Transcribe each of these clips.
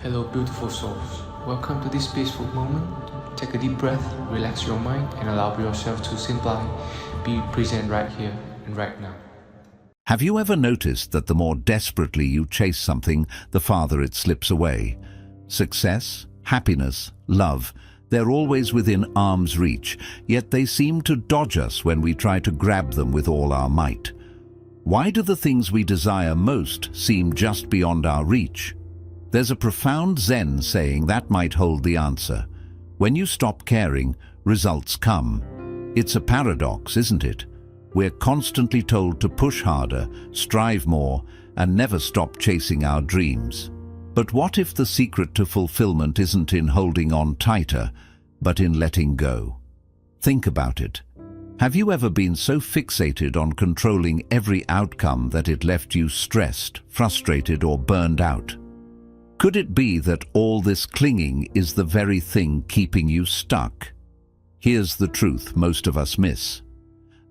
Hello, beautiful souls. Welcome to this peaceful moment. Take a deep breath, relax your mind, and allow yourself to simply be present right here and right now. Have you ever noticed that the more desperately you chase something, the farther it slips away? Success, happiness, love, they're always within arm's reach, yet they seem to dodge us when we try to grab them with all our might. Why do the things we desire most seem just beyond our reach? There's a profound Zen saying that might hold the answer. When you stop caring, results come. It's a paradox, isn't it? We're constantly told to push harder, strive more, and never stop chasing our dreams. But what if the secret to fulfillment isn't in holding on tighter, but in letting go? Think about it. Have you ever been so fixated on controlling every outcome that it left you stressed, frustrated, or burned out? Could it be that all this clinging is the very thing keeping you stuck? Here's the truth most of us miss.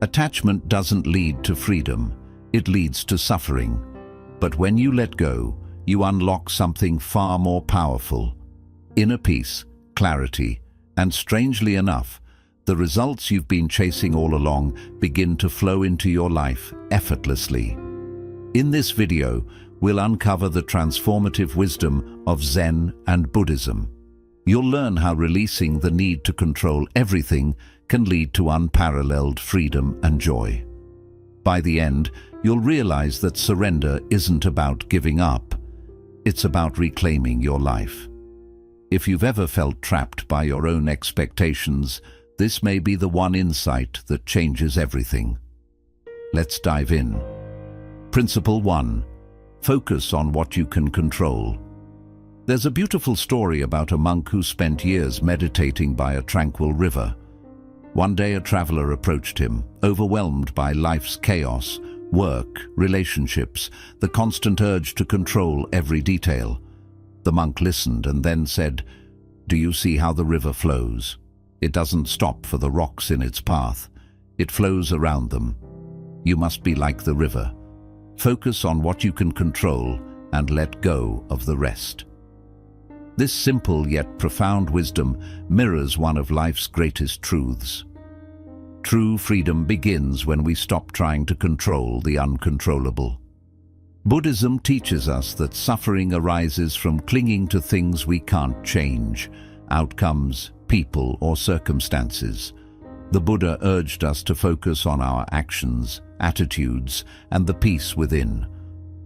Attachment doesn't lead to freedom, it leads to suffering. But when you let go, you unlock something far more powerful: inner peace, clarity, and strangely enough, the results you've been chasing all along begin to flow into your life effortlessly. In this video, we'll uncover the transformative wisdom of Zen and Buddhism. You'll learn how releasing the need to control everything can lead to unparalleled freedom and joy. By the end, you'll realize that surrender isn't about giving up. It's about reclaiming your life. If you've ever felt trapped by your own expectations, this may be the one insight that changes everything. Let's dive in. Principle 1. Focus on what you can control. There's a beautiful story about a monk who spent years meditating by a tranquil river. One day a traveler approached him, overwhelmed by life's chaos, work, relationships, the constant urge to control every detail. The monk listened and then said, "Do you see how the river flows? It doesn't stop for the rocks in its path. It flows around them. You must be like the river. Focus on what you can control and let go of the rest." This simple yet profound wisdom mirrors one of life's greatest truths. True freedom begins when we stop trying to control the uncontrollable. Buddhism teaches us that suffering arises from clinging to things we can't change, outcomes, people, or circumstances. The Buddha urged us to focus on our actions, attitudes, and the peace within.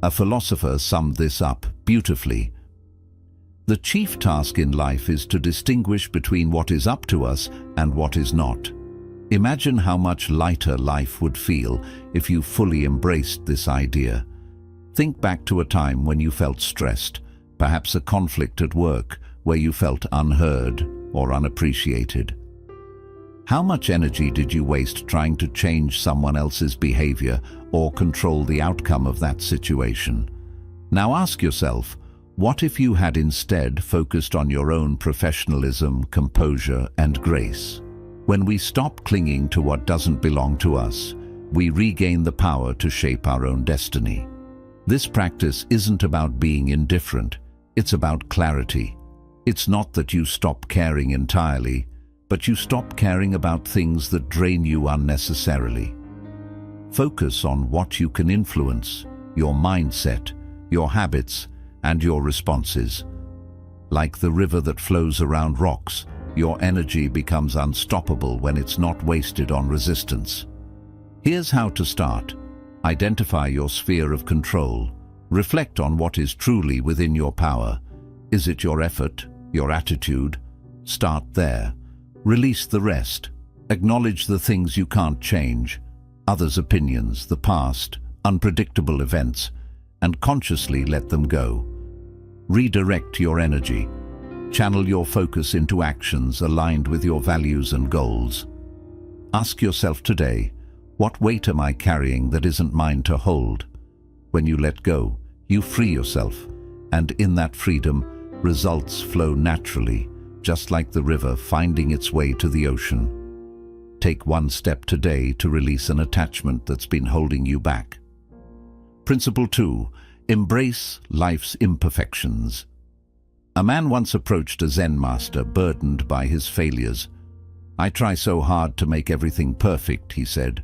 A philosopher summed this up beautifully. The chief task in life is to distinguish between what is up to us and what is not. Imagine how much lighter life would feel if you fully embraced this idea. Think back to a time when you felt stressed, perhaps a conflict at work where you felt unheard or unappreciated. How much energy did you waste trying to change someone else's behavior or control the outcome of that situation? Now ask yourself, what if you had instead focused on your own professionalism, composure, and grace? When we stop clinging to what doesn't belong to us, we regain the power to shape our own destiny. This practice isn't about being indifferent, it's about clarity. It's not that you stop caring entirely, but you stop caring about things that drain you unnecessarily. Focus on what you can influence: your mindset, your habits, and your responses. Like the river that flows around rocks, your energy becomes unstoppable when it's not wasted on resistance. Here's how to start. Identify your sphere of control. Reflect on what is truly within your power. Is it your effort, your attitude? Start there. Release the rest. Acknowledge the things you can't change, others' opinions, the past, unpredictable events, and consciously let them go. Redirect your energy. Channel your focus into actions aligned with your values and goals. Ask yourself today, what weight am I carrying that isn't mine to hold? When you let go, you free yourself, and in that freedom, results flow naturally, just like the river finding its way to the ocean. Take one step today to release an attachment that's been holding you back. Principle 2. Embrace life's imperfections. A man once approached a Zen master burdened by his failures. "I try so hard to make everything perfect," he said,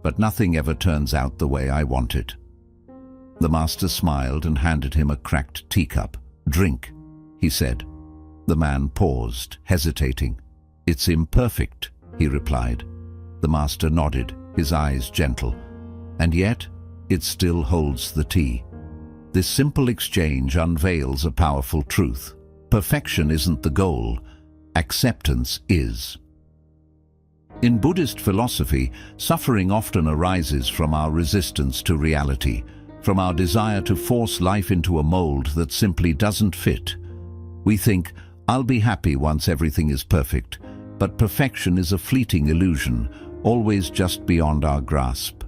"but nothing ever turns out the way I want it." The master smiled and handed him a cracked teacup. "Drink," he said. The man paused, hesitating. "It's imperfect," he replied. The master nodded, his eyes gentle. "And yet, it still holds the tea." This simple exchange unveils a powerful truth. Perfection isn't the goal, acceptance is. In Buddhist philosophy, suffering often arises from our resistance to reality, from our desire to force life into a mold that simply doesn't fit. We think, "I'll be happy once everything is perfect," but perfection is a fleeting illusion, always just beyond our grasp.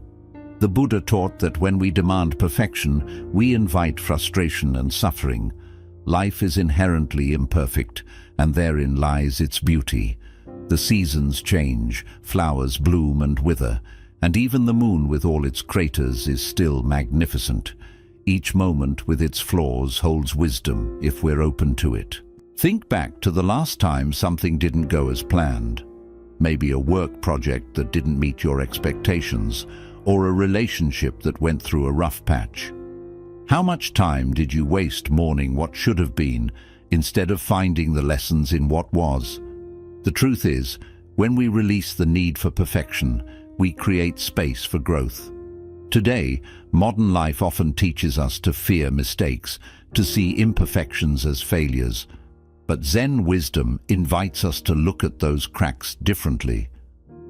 The Buddha taught that when we demand perfection, we invite frustration and suffering. Life is inherently imperfect, and therein lies its beauty. The seasons change, flowers bloom and wither, and even the moon with all its craters is still magnificent. Each moment with its flaws holds wisdom if we're open to it. Think back to the last time something didn't go as planned. Maybe a work project that didn't meet your expectations, or a relationship that went through a rough patch. How much time did you waste mourning what should have been, instead of finding the lessons in what was? The truth is, when we release the need for perfection, we create space for growth. Today, modern life often teaches us to fear mistakes, to see imperfections as failures. But Zen wisdom invites us to look at those cracks differently.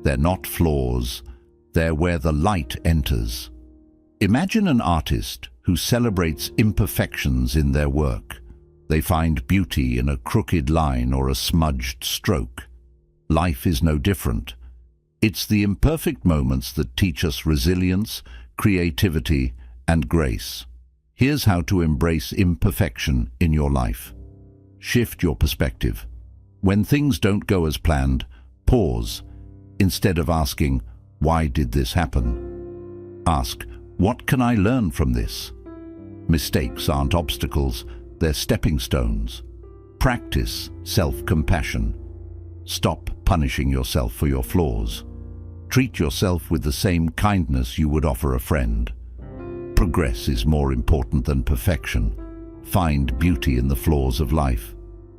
They're not flaws, they're where the light enters. Imagine an artist who celebrates imperfections in their work. They find beauty in a crooked line or a smudged stroke. Life is no different. It's the imperfect moments that teach us resilience, creativity, and grace. Here's how to embrace imperfection in your life. Shift your perspective. When things don't go as planned, pause. Instead of asking, "Why did this happen?" ask, "What can I learn from this?" Mistakes aren't obstacles, they're stepping stones. Practice self-compassion. Stop punishing yourself for your flaws. Treat yourself with the same kindness you would offer a friend. Progress is more important than perfection. Find beauty in the flaws of life.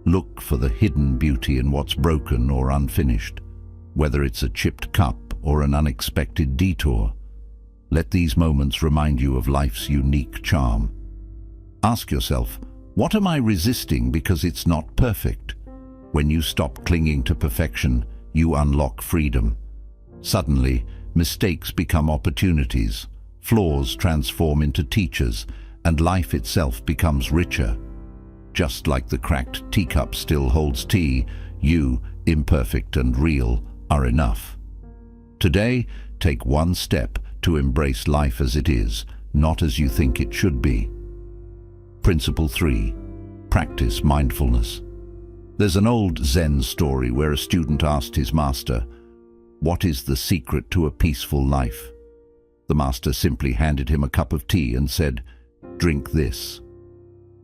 Look for the hidden beauty in what's broken or unfinished, whether it's a chipped cup or an unexpected detour. Let these moments remind you of life's unique charm. Ask yourself, what am I resisting because it's not perfect? When you stop clinging to perfection, you unlock freedom. Suddenly, mistakes become opportunities, flaws transform into teachers, and life itself becomes richer. Just like the cracked teacup still holds tea, you, imperfect and real, are enough. Today, take one step to embrace life as it is, not as you think it should be. Principle 3. Practice mindfulness. There's an old Zen story where a student asked his master, "What is the secret to a peaceful life?" The master simply handed him a cup of tea and said, "Drink this."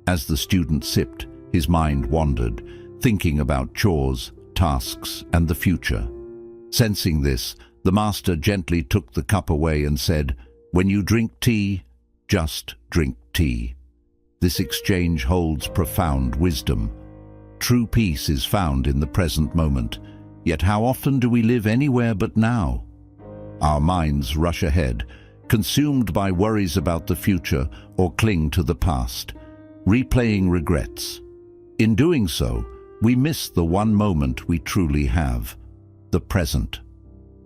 As the student sipped, his mind wandered, thinking about chores, tasks, and the future. Sensing this, the master gently took the cup away and said, "When you drink tea, just drink tea." This exchange holds profound wisdom. True peace is found in the present moment, yet how often do we live anywhere but now? Our minds rush ahead, consumed by worries about the future, or cling to the past, replaying regrets. In doing so, we miss the one moment we truly have, the present.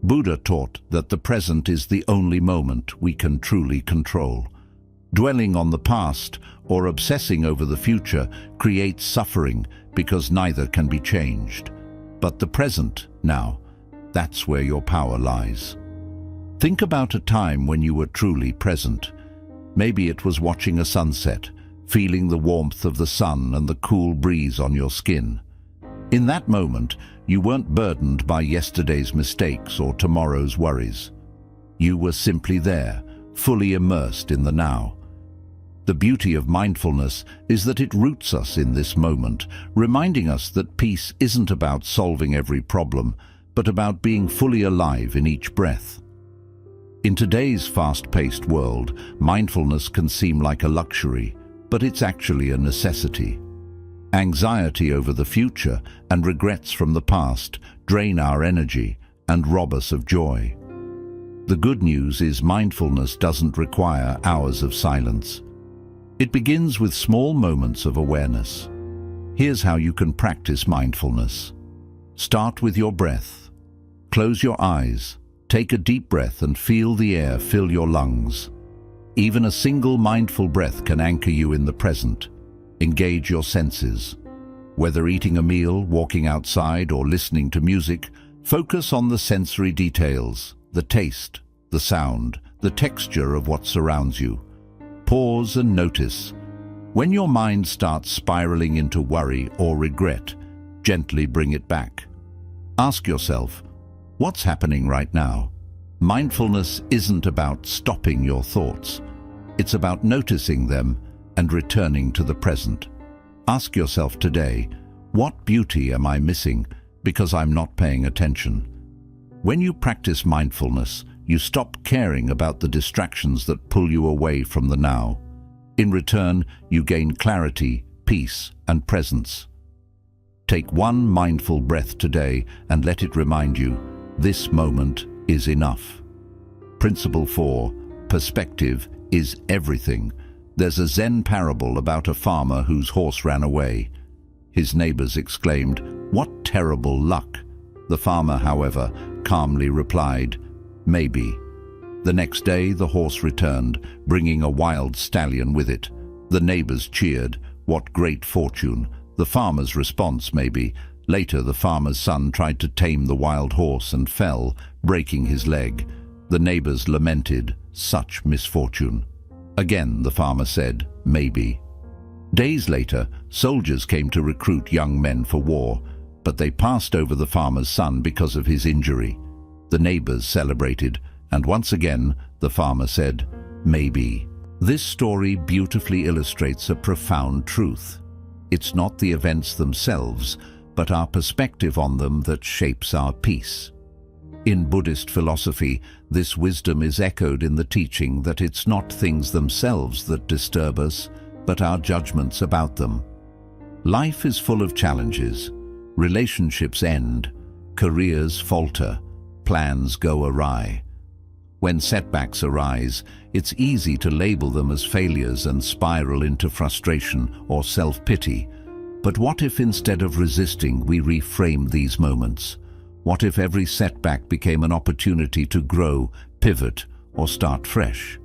Buddha taught that the present is the only moment we can truly control. Dwelling on the past or obsessing over the future creates suffering because neither can be changed. But the present, now, that's where your power lies. Think about a time when you were truly present. Maybe it was watching a sunset, feeling the warmth of the sun and the cool breeze on your skin. In that moment, you weren't burdened by yesterday's mistakes or tomorrow's worries. You were simply there, fully immersed in the now. The beauty of mindfulness is that it roots us in this moment, reminding us that peace isn't about solving every problem, but about being fully alive in each breath. In today's fast-paced world, mindfulness can seem like a luxury, but it's actually a necessity. Anxiety over the future and regrets from the past drain our energy and rob us of joy. The good news is mindfulness doesn't require hours of silence. It begins with small moments of awareness. Here's how you can practice mindfulness. Start with your breath. Close your eyes, take a deep breath and feel the air fill your lungs. Even a single mindful breath can anchor you in the present. Engage your senses. Whether eating a meal, walking outside, or listening to music, focus on the sensory details, the taste, the sound, the texture of what surrounds you. Pause and notice. When your mind starts spiraling into worry or regret, gently bring it back. Ask yourself, what's happening right now? Mindfulness isn't about stopping your thoughts. It's about noticing them and returning to the present. Ask yourself today, what beauty am I missing because I'm not paying attention? When you practice mindfulness, you stop caring about the distractions that pull you away from the now. In return, you gain clarity, peace, and presence. Take one mindful breath today and let it remind you, this moment is enough. Principle 4. Perspective is everything. There's a Zen parable about a farmer whose horse ran away. His neighbors exclaimed, "What terrible luck!" The farmer, however, calmly replied, "Maybe." The next day the horse returned, bringing a wild stallion with it. The neighbors cheered, "What great fortune!" The farmer's response, "Maybe." Later the farmer's son tried to tame the wild horse and fell, breaking his leg. The neighbors lamented, "Such misfortune." Again the farmer said, "Maybe." Days later, soldiers came to recruit young men for war, but they passed over the farmer's son because of his injury. The neighbors celebrated, and once again the farmer said, "Maybe." This story beautifully illustrates a profound truth. It's not the events themselves, but our perspective on them that shapes our peace. In Buddhist philosophy, this wisdom is echoed in the teaching that it's not things themselves that disturb us, but our judgments about them. Life is full of challenges. Relationships end, careers falter, plans go awry. When setbacks arise, it's easy to label them as failures and spiral into frustration or self-pity. But what if instead of resisting, we reframe these moments? What if every setback became an opportunity to grow, pivot, or start fresh?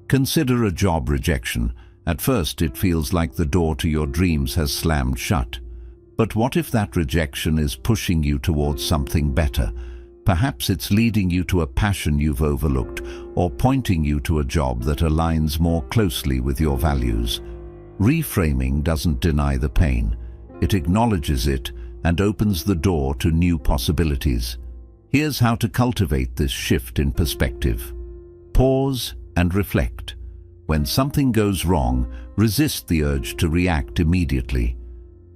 Consider a job rejection. At first, it feels like the door to your dreams has slammed shut. But what if that rejection is pushing you towards something better? Perhaps it's leading you to a passion you've overlooked, or pointing you to a job that aligns more closely with your values. Reframing doesn't deny the pain. It acknowledges it and opens the door to new possibilities. Here's how to cultivate this shift in perspective. Pause and reflect. When something goes wrong, resist the urge to react immediately.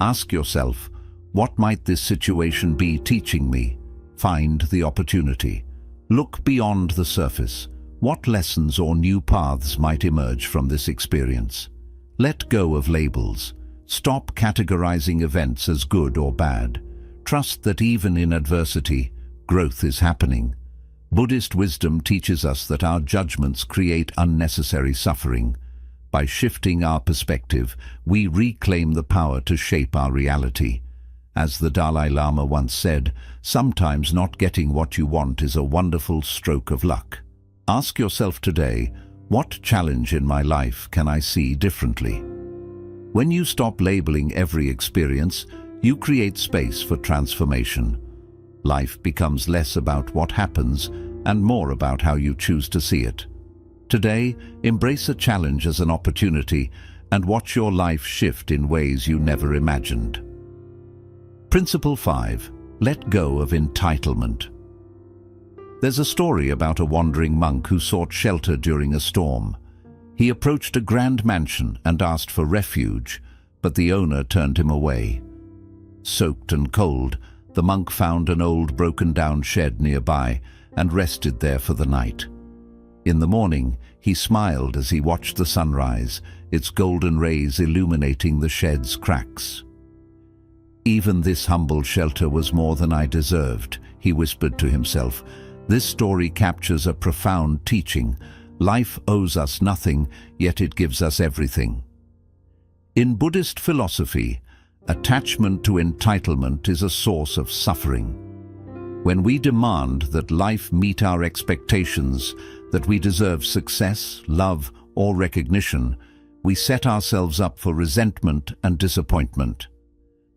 Ask yourself, what might this situation be teaching me? Find the opportunity. Look beyond the surface. What lessons or new paths might emerge from this experience? Let go of labels. Stop categorizing events as good or bad. Trust that even in adversity, growth is happening. Buddhist wisdom teaches us that our judgments create unnecessary suffering. By shifting our perspective, we reclaim the power to shape our reality. As the Dalai Lama once said, sometimes not getting what you want is a wonderful stroke of luck. Ask yourself today, what challenge in my life can I see differently? When you stop labeling every experience, you create space for transformation. Life becomes less about what happens and more about how you choose to see it. Today, embrace a challenge as an opportunity and watch your life shift in ways you never imagined. Principle 5. Let go of entitlement. There's a story about a wandering monk who sought shelter during a storm. He approached a grand mansion and asked for refuge, but the owner turned him away. Soaked and cold, the monk found an old broken-down shed nearby and rested there for the night. In the morning, he smiled as he watched the sunrise, its golden rays illuminating the shed's cracks. "Even this humble shelter was more than I deserved," he whispered to himself. This story captures a profound teaching. Life owes us nothing, yet it gives us everything. In Buddhist philosophy, attachment to entitlement is a source of suffering. When we demand that life meet our expectations, that we deserve success, love, or recognition, we set ourselves up for resentment and disappointment.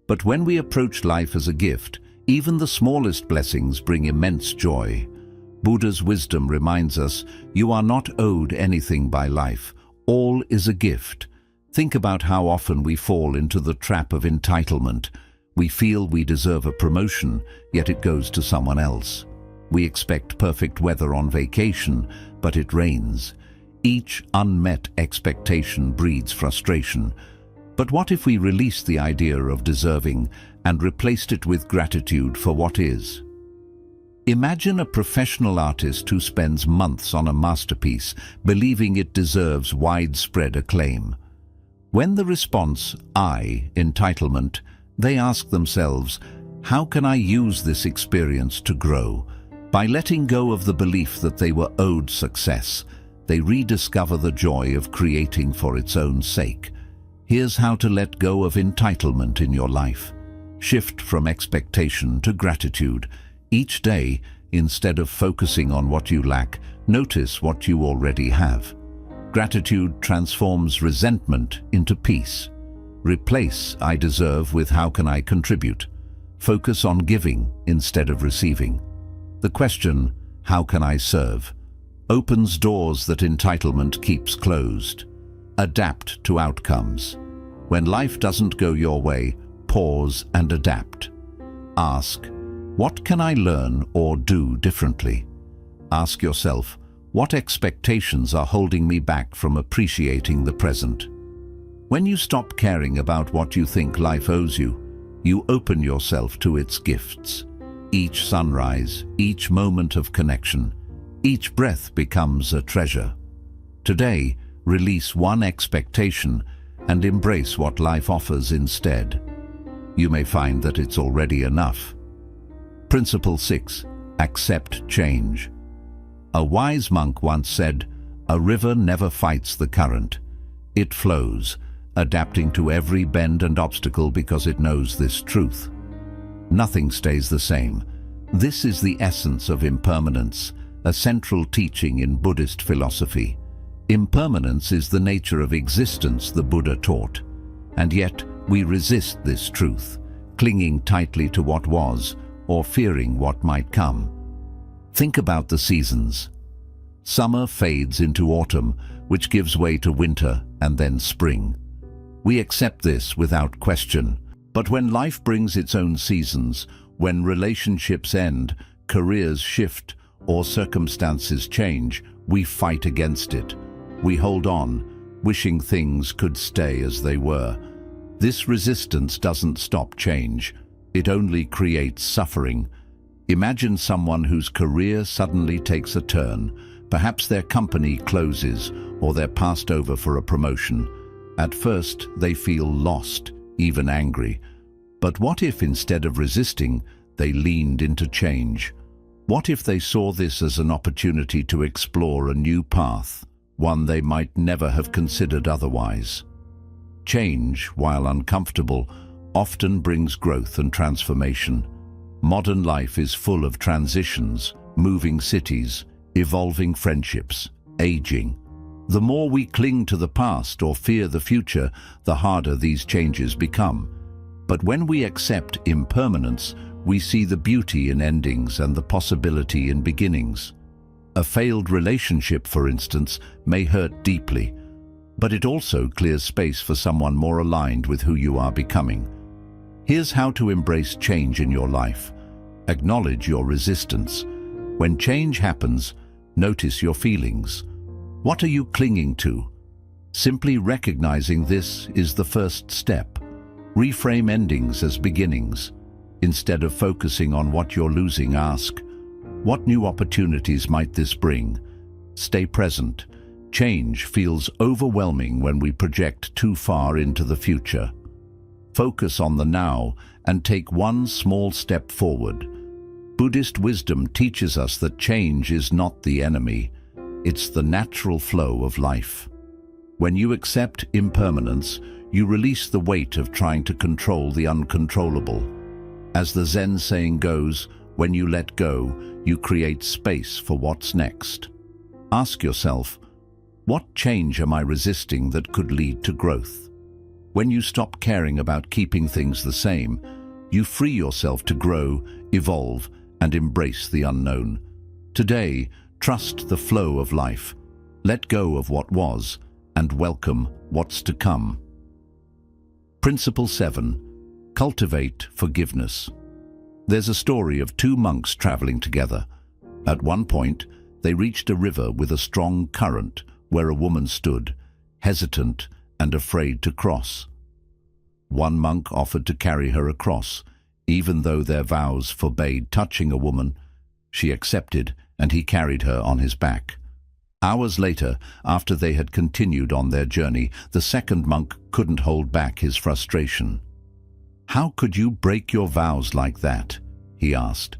But when we approach life as a gift, even the smallest blessings bring immense joy. Buddha's wisdom reminds us, you are not owed anything by life. All is a gift. Think about how often we fall into the trap of entitlement. We feel we deserve a promotion, yet it goes to someone else. We expect perfect weather on vacation, but it rains. Each unmet expectation breeds frustration. But what if we released the idea of deserving and replaced it with gratitude for what is? Imagine a professional artist who spends months on a masterpiece, believing it deserves widespread acclaim. When the response, entitlement, they ask themselves, how can I use this experience to grow? By letting go of the belief that they were owed success, they rediscover the joy of creating for its own sake. Here's how to let go of entitlement in your life. Shift from expectation to gratitude. Each day, instead of focusing on what you lack, notice what you already have. Gratitude transforms resentment into peace. Replace "I deserve" with "How can I contribute?" Focus on giving instead of receiving. The question, "How can I serve?" opens doors that entitlement keeps closed. Adapt to outcomes. When life doesn't go your way, pause and adapt. Ask, what can I learn or do differently? Ask yourself, what expectations are holding me back from appreciating the present? When you stop caring about what you think life owes you, you open yourself to its gifts. Each sunrise, each moment of connection, each breath becomes a treasure. Today, release one expectation and embrace what life offers instead. You may find that it's already enough. Principle 6. Accept change. A wise monk once said, "A river never fights the current. It flows, adapting to every bend and obstacle because it knows this truth." Nothing stays the same. This is the essence of impermanence, a central teaching in Buddhist philosophy. Impermanence is the nature of existence the Buddha taught, and yet we resist this truth, clinging tightly to what was or fearing what might come. Think about the seasons. Summer fades into autumn, which gives way to winter and then spring. We accept this without question. But when life brings its own seasons, when relationships end, careers shift, or circumstances change, we fight against it. We hold on, wishing things could stay as they were. This resistance doesn't stop change. It only creates suffering. Imagine someone whose career suddenly takes a turn. Perhaps their company closes, or they're passed over for a promotion. At first, they feel lost, even angry. But what if instead of resisting, they leaned into change? What if they saw this as an opportunity to explore a new path, one they might never have considered otherwise? Change, while uncomfortable, often brings growth and transformation. Modern life is full of transitions, moving cities, evolving friendships, aging. The more we cling to the past or fear the future, the harder these changes become. But when we accept impermanence, we see the beauty in endings and the possibility in beginnings. A failed relationship, for instance, may hurt deeply, but it also clears space for someone more aligned with who you are becoming. Here's how to embrace change in your life. Acknowledge your resistance. When change happens, notice your feelings. What are you clinging to? Simply recognizing this is the first step. Reframe endings as beginnings. Instead of focusing on what you're losing, ask, what new opportunities might this bring? Stay present. Change feels overwhelming when we project too far into the future. Focus on the now and take one small step forward. Buddhist wisdom teaches us that change is not the enemy. It's the natural flow of life. When you accept impermanence, you release the weight of trying to control the uncontrollable. As the Zen saying goes, when you let go, you create space for what's next. Ask yourself, what change am I resisting that could lead to growth? When you stop caring about keeping things the same, you free yourself to grow, evolve, and embrace the unknown. Today, trust the flow of life. Let go of what was, and welcome what's to come. Principle 7. Cultivate forgiveness. There's a story of two monks traveling together. At one point, they reached a river with a strong current where a woman stood, hesitant and afraid to cross. One monk offered to carry her across, even though their vows forbade touching a woman. She accepted, and he carried her on his back. Hours later, after they had continued on their journey, the second monk couldn't hold back his frustration. "How could you break your vows like that?" he asked.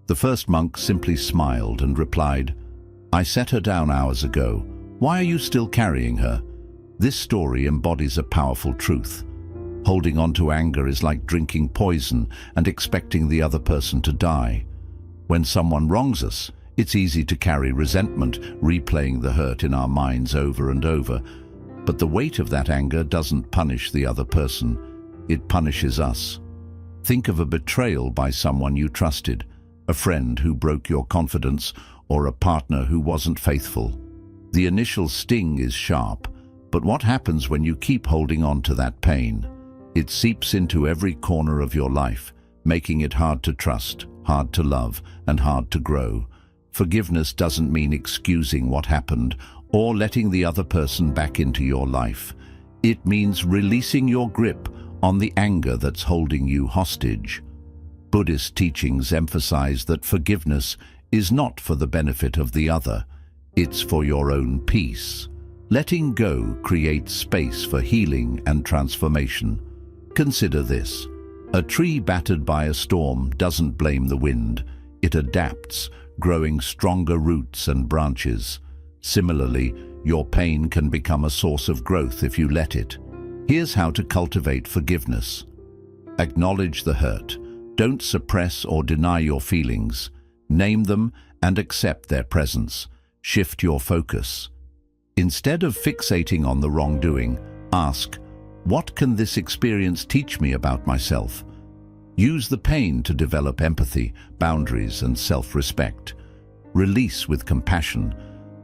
The first monk simply smiled and replied, "I set her down hours ago. Why are you still carrying her?" This story embodies a powerful truth. Holding on to anger is like drinking poison and expecting the other person to die. When someone wrongs us, it's easy to carry resentment, replaying the hurt in our minds over and over. But the weight of that anger doesn't punish the other person. It punishes us. Think of a betrayal by someone you trusted, a friend who broke your confidence, or a partner who wasn't faithful. The initial sting is sharp, but what happens when you keep holding on to that pain? It seeps into every corner of your life, making it hard to trust, hard to love, and hard to grow. Forgiveness doesn't mean excusing what happened or letting the other person back into your life. It means releasing your grip on the anger that's holding you hostage. Buddhist teachings emphasize that forgiveness is not for the benefit of the other, it's for your own peace. Letting go creates space for healing and transformation. Consider this. A tree battered by a storm doesn't blame the wind. It adapts, growing stronger roots and branches. Similarly, your pain can become a source of growth if you let it. Here's how to cultivate forgiveness. Acknowledge the hurt. Don't suppress or deny your feelings. Name them and accept their presence. Shift your focus. Instead of fixating on the wrongdoing, ask, what can this experience teach me about myself? Use the pain to develop empathy, boundaries, and self-respect. Release with compassion.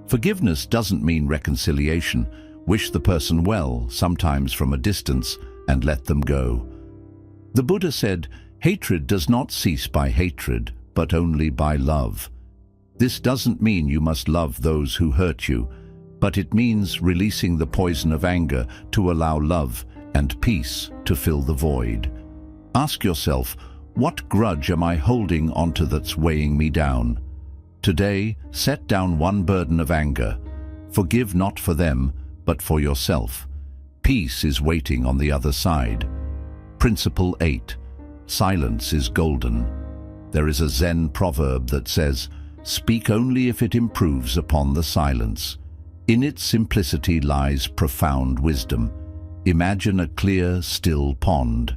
Forgiveness doesn't mean reconciliation. Wish the person well, sometimes from a distance, and let them go. The Buddha said, hatred does not cease by hatred, but only by love. This doesn't mean you must love those who hurt you, but it means releasing the poison of anger to allow love and peace to fill the void. Ask yourself, what grudge am I holding onto that's weighing me down? Today, set down one burden of anger. Forgive not for them, but for yourself. Peace is waiting on the other side. Principle 8. Silence is golden. There is a Zen proverb that says, "Speak only if it improves upon the silence." In its simplicity lies profound wisdom. Imagine a clear, still pond.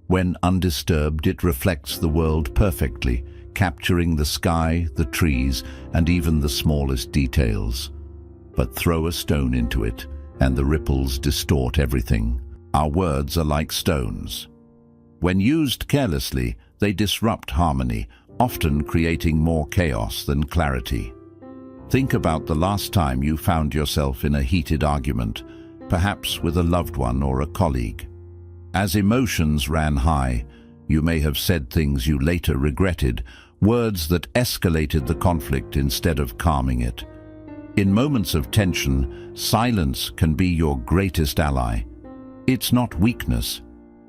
When undisturbed, it reflects the world perfectly, capturing the sky, the trees, and even the smallest details. But throw a stone into it, and the ripples distort everything. Our words are like stones. When used carelessly, they disrupt harmony, often creating more chaos than clarity. Think about the last time you found yourself in a heated argument, perhaps with a loved one or a colleague. As emotions ran high, you may have said things you later regretted, words that escalated the conflict instead of calming it. In moments of tension, silence can be your greatest ally. It's not weakness,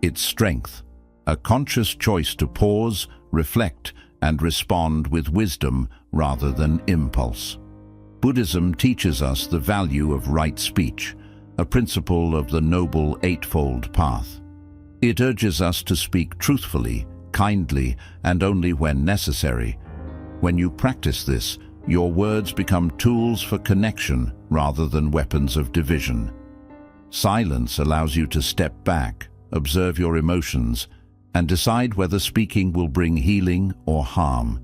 it's strength, a conscious choice to pause, reflect, and respond with wisdom rather than impulse. Buddhism teaches us the value of right speech, a principle of the Noble Eightfold Path. It urges us to speak truthfully, kindly, and only when necessary. When you practice this, your words become tools for connection rather than weapons of division. Silence allows you to step back, observe your emotions, and decide whether speaking will bring healing or harm.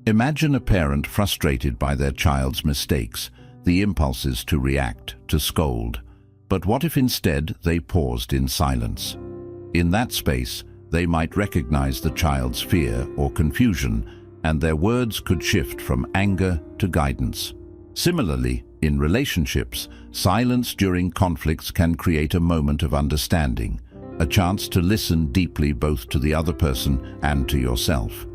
Imagine a parent frustrated by their child's mistakes. The impulse is to react, to scold. But what if instead they paused in silence? In that space, they might recognize the child's fear or confusion, and their words could shift from anger to guidance. Similarly, in relationships, silence during conflicts can create a moment of understanding, a chance to listen deeply both to the other person and to yourself.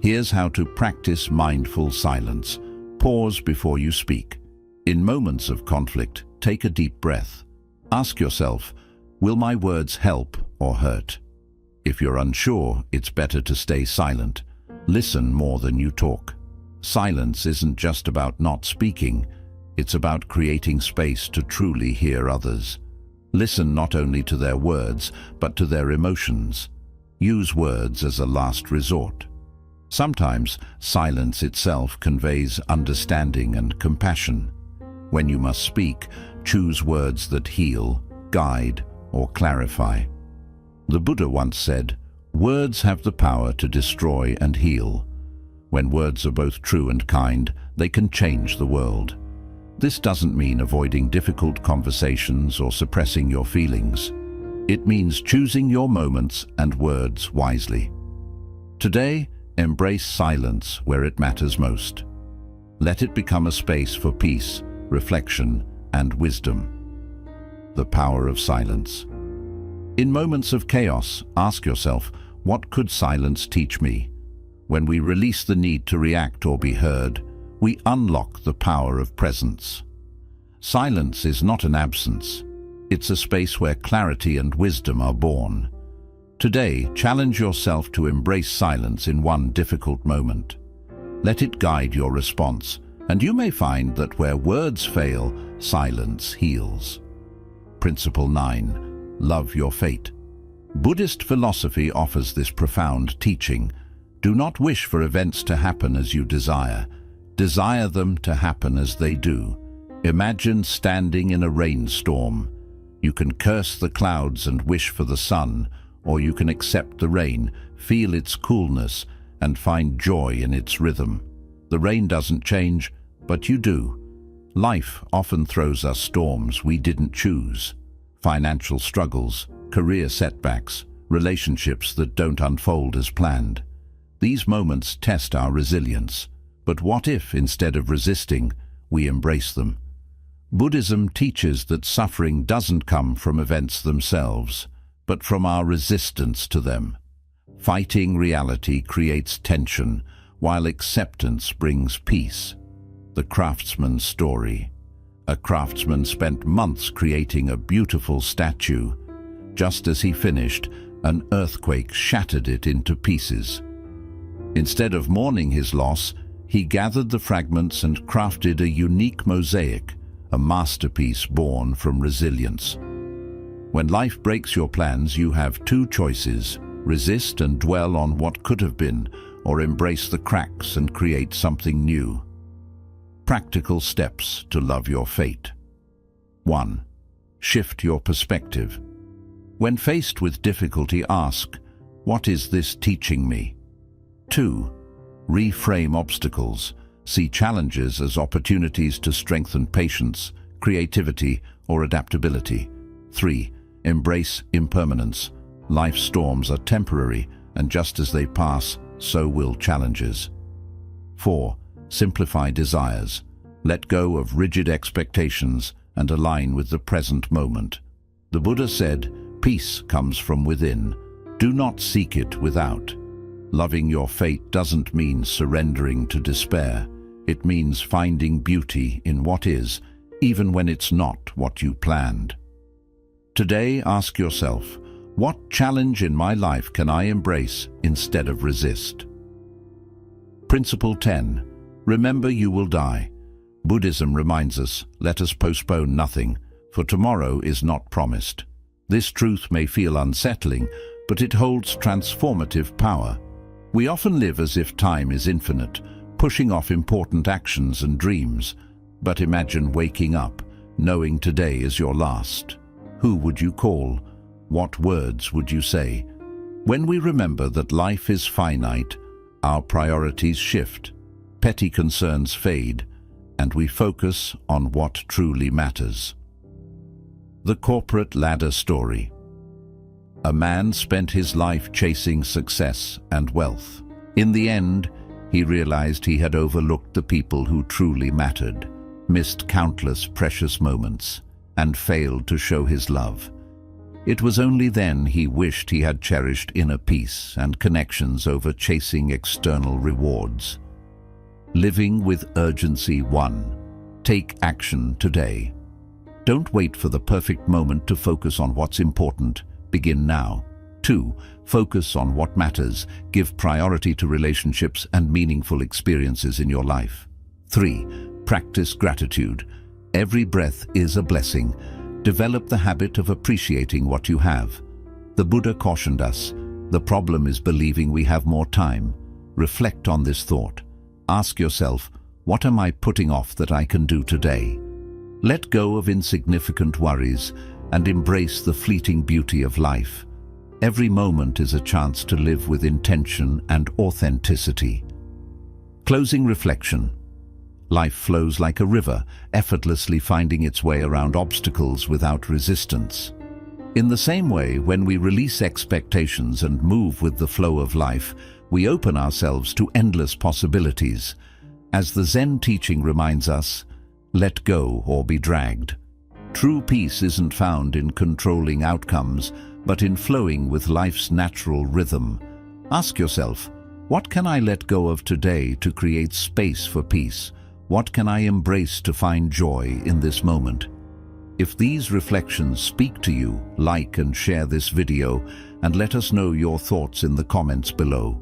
Here's how to practice mindful silence. Pause before you speak. In moments of conflict, take a deep breath. Ask yourself, will my words help or hurt? If you're unsure, it's better to stay silent. Listen more than you talk. Silence isn't just about not speaking, it's about creating space to truly hear others. Listen not only to their words, but to their emotions. Use words as a last resort. Sometimes silence itself conveys understanding and compassion. When you must speak, choose words that heal, guide, or clarify. The Buddha once said, "Words have the power to destroy and heal." When words are both true and kind, they can change the world. This doesn't mean avoiding difficult conversations or suppressing your feelings. It means choosing your moments and words wisely. Today, embrace silence where it matters most. Let it become a space for peace, reflection, and wisdom. The power of silence. In moments of chaos, ask yourself, what could silence teach me? When we release the need to react or be heard, we unlock the power of presence. Silence is not an absence. It's a space where clarity and wisdom are born. Today, challenge yourself to embrace silence in one difficult moment. Let it guide your response, and you may find that where words fail, silence heals. Principle 9. Love your fate. Buddhist philosophy offers this profound teaching. Do not wish for events to happen as you desire. Desire them to happen as they do. Imagine standing in a rainstorm. You can curse the clouds and wish for the sun, or you can accept the rain, feel its coolness, and find joy in its rhythm. The rain doesn't change, but you do. Life often throws us storms we didn't choose. Financial struggles, career setbacks, relationships that don't unfold as planned. These moments test our resilience. But what if, instead of resisting, we embrace them? Buddhism teaches that suffering doesn't come from events themselves, but from our resistance to them. Fighting reality creates tension, while acceptance brings peace. The craftsman's story. A craftsman spent months creating a beautiful statue. Just as he finished, an earthquake shattered it into pieces. Instead of mourning his loss, he gathered the fragments and crafted a unique mosaic, a masterpiece born from resilience. When life breaks your plans, you have two choices: resist and dwell on what could have been, or embrace the cracks and create something new. Practical steps to love your fate. 1. Shift your perspective. When faced with difficulty, ask, what is this teaching me? 2. Reframe obstacles. See challenges as opportunities to strengthen patience, creativity, or adaptability. 3. Embrace impermanence. Life's storms are temporary, and just as they pass, so will challenges. 4. Simplify desires. Let go of rigid expectations and align with the present moment. The Buddha said, "Peace comes from within. Do not seek it without." Loving your fate doesn't mean surrendering to despair. It means finding beauty in what is, even when it's not what you planned. Today, ask yourself, what challenge in my life can I embrace instead of resist? Principle 10. Remember you will die. Buddhism reminds us, let us postpone nothing, for tomorrow is not promised. This truth may feel unsettling, but it holds transformative power. We often live as if time is infinite, pushing off important actions and dreams. But imagine waking up, knowing today is your last. Who would you call? What words would you say? When we remember that life is finite, our priorities shift, petty concerns fade, and we focus on what truly matters. The corporate ladder story. A man spent his life chasing success and wealth. In the end, he realized he had overlooked the people who truly mattered, missed countless precious moments, and failed to show his love. It was only then he wished he had cherished inner peace and connections over chasing external rewards. Living with urgency 1. Take action today. Don't wait for the perfect moment to focus on what's important. Begin now. 2. Focus on what matters. Give priority to relationships and meaningful experiences in your life. 3. Practice gratitude. Every breath is a blessing. Develop the habit of appreciating what you have. The Buddha cautioned us, the problem is believing we have more time. Reflect on this thought. Ask yourself, what am I putting off that I can do today? Let go of insignificant worries and embrace the fleeting beauty of life. Every moment is a chance to live with intention and authenticity. Closing reflection. Life flows like a river, effortlessly finding its way around obstacles without resistance. In the same way, when we release expectations and move with the flow of life, we open ourselves to endless possibilities. As the Zen teaching reminds us, let go or be dragged. True peace isn't found in controlling outcomes, but in flowing with life's natural rhythm. Ask yourself, what can I let go of today to create space for peace? What can I embrace to find joy in this moment? If these reflections speak to you, like and share this video and let us know your thoughts in the comments below.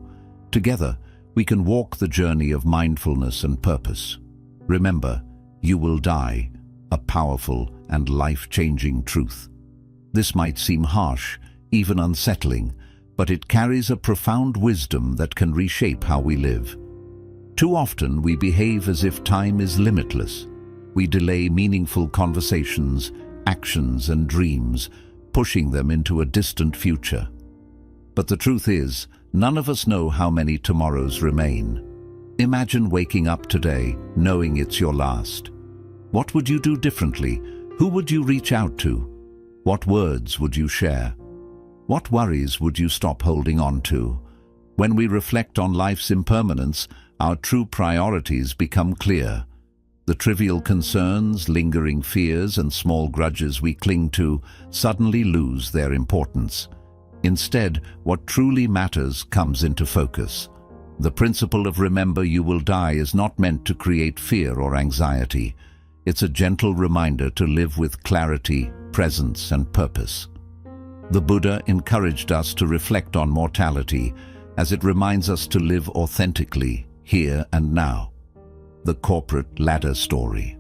Together, we can walk the journey of mindfulness and purpose. Remember, you will die, a powerful and life-changing truth. This might seem harsh, even unsettling, but it carries a profound wisdom that can reshape how we live. Too often we behave as if time is limitless. We delay meaningful conversations, actions and dreams, pushing them into a distant future. But the truth is, none of us know how many tomorrows remain. Imagine waking up today, knowing it's your last. What would you do differently? Who would you reach out to? What words would you share? What worries would you stop holding on to? When we reflect on life's impermanence, our true priorities become clear. The trivial concerns, lingering fears, and small grudges we cling to suddenly lose their importance. Instead, what truly matters comes into focus. The principle of remember you will die is not meant to create fear or anxiety. It's a gentle reminder to live with clarity, presence, and purpose. The Buddha encouraged us to reflect on mortality, as it reminds us to live authentically, here and now. The corporate ladder story.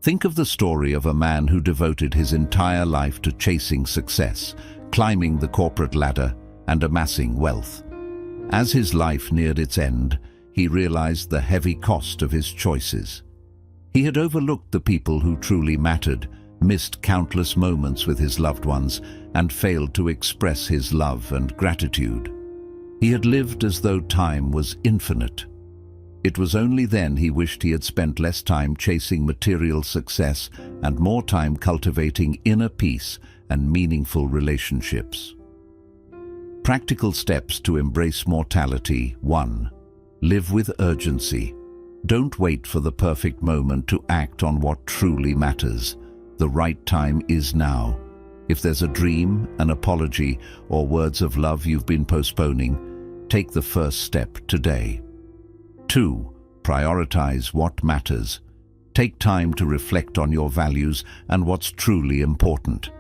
Think of the story of a man who devoted his entire life to chasing success, climbing the corporate ladder, and amassing wealth. As his life neared its end, he realized the heavy cost of his choices. He had overlooked the people who truly mattered, missed countless moments with his loved ones, and failed to express his love and gratitude. He had lived as though time was infinite. It was only then he wished he had spent less time chasing material success and more time cultivating inner peace and meaningful relationships. Practical steps to embrace mortality. 1. Live with urgency. Don't wait for the perfect moment to act on what truly matters. The right time is now. If there's a dream, an apology, or words of love you've been postponing, take the first step today. 2. Prioritize what matters. Take time to reflect on your values and what's truly important.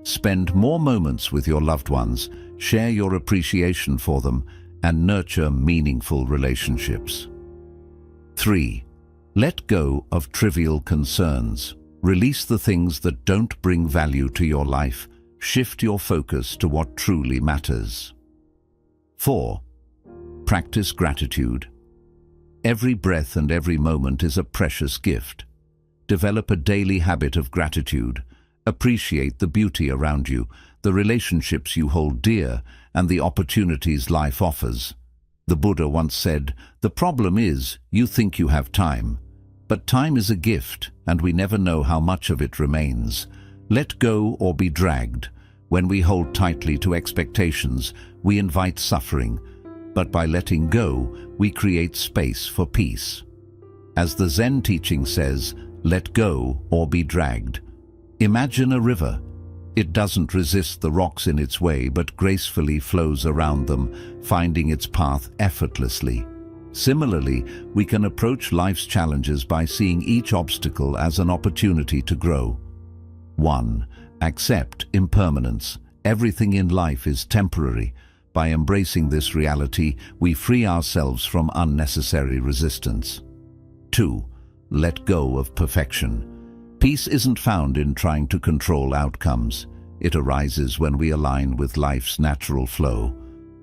Spend more moments with your loved ones, share your appreciation for them, and nurture meaningful relationships. 3. Let go of trivial concerns. Release the things that don't bring value to your life. Shift your focus to what truly matters. 4. Practice gratitude. Every breath and every moment is a precious gift. Develop a daily habit of gratitude. Appreciate the beauty around you, the relationships you hold dear, and the opportunities life offers. The Buddha once said, "The problem is, you think you have time. But time is a gift, and we never know how much of it remains. Let go or be dragged. When we hold tightly to expectations, we invite suffering. But by letting go, we create space for peace." As the Zen teaching says, let go or be dragged. Imagine a river. It doesn't resist the rocks in its way, but gracefully flows around them, finding its path effortlessly. Similarly, we can approach life's challenges by seeing each obstacle as an opportunity to grow. 1. Accept impermanence. Everything in life is temporary. By embracing this reality, we free ourselves from unnecessary resistance. 2. Let go of perfection. Peace isn't found in trying to control outcomes. It arises when we align with life's natural flow.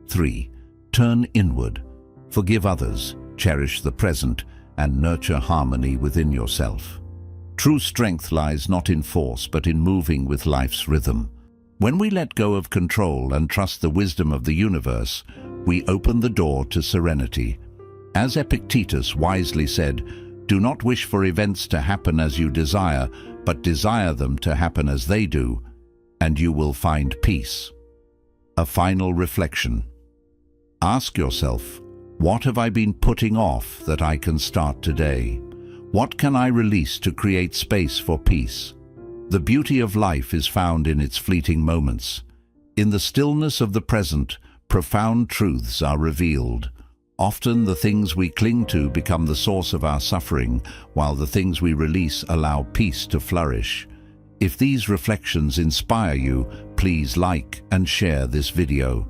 3. Turn inward. Forgive others, cherish the present, and nurture harmony within yourself. True strength lies not in force, but in moving with life's rhythm. When we let go of control and trust the wisdom of the universe, we open the door to serenity. As Epictetus wisely said, "Do not wish for events to happen as you desire, but desire them to happen as they do, and you will find peace." A final reflection. Ask yourself, what have I been putting off that I can start today? What can I release to create space for peace? The beauty of life is found in its fleeting moments. In the stillness of the present, profound truths are revealed. Often the things we cling to become the source of our suffering, while the things we release allow peace to flourish. If these reflections inspire you, please like and share this video.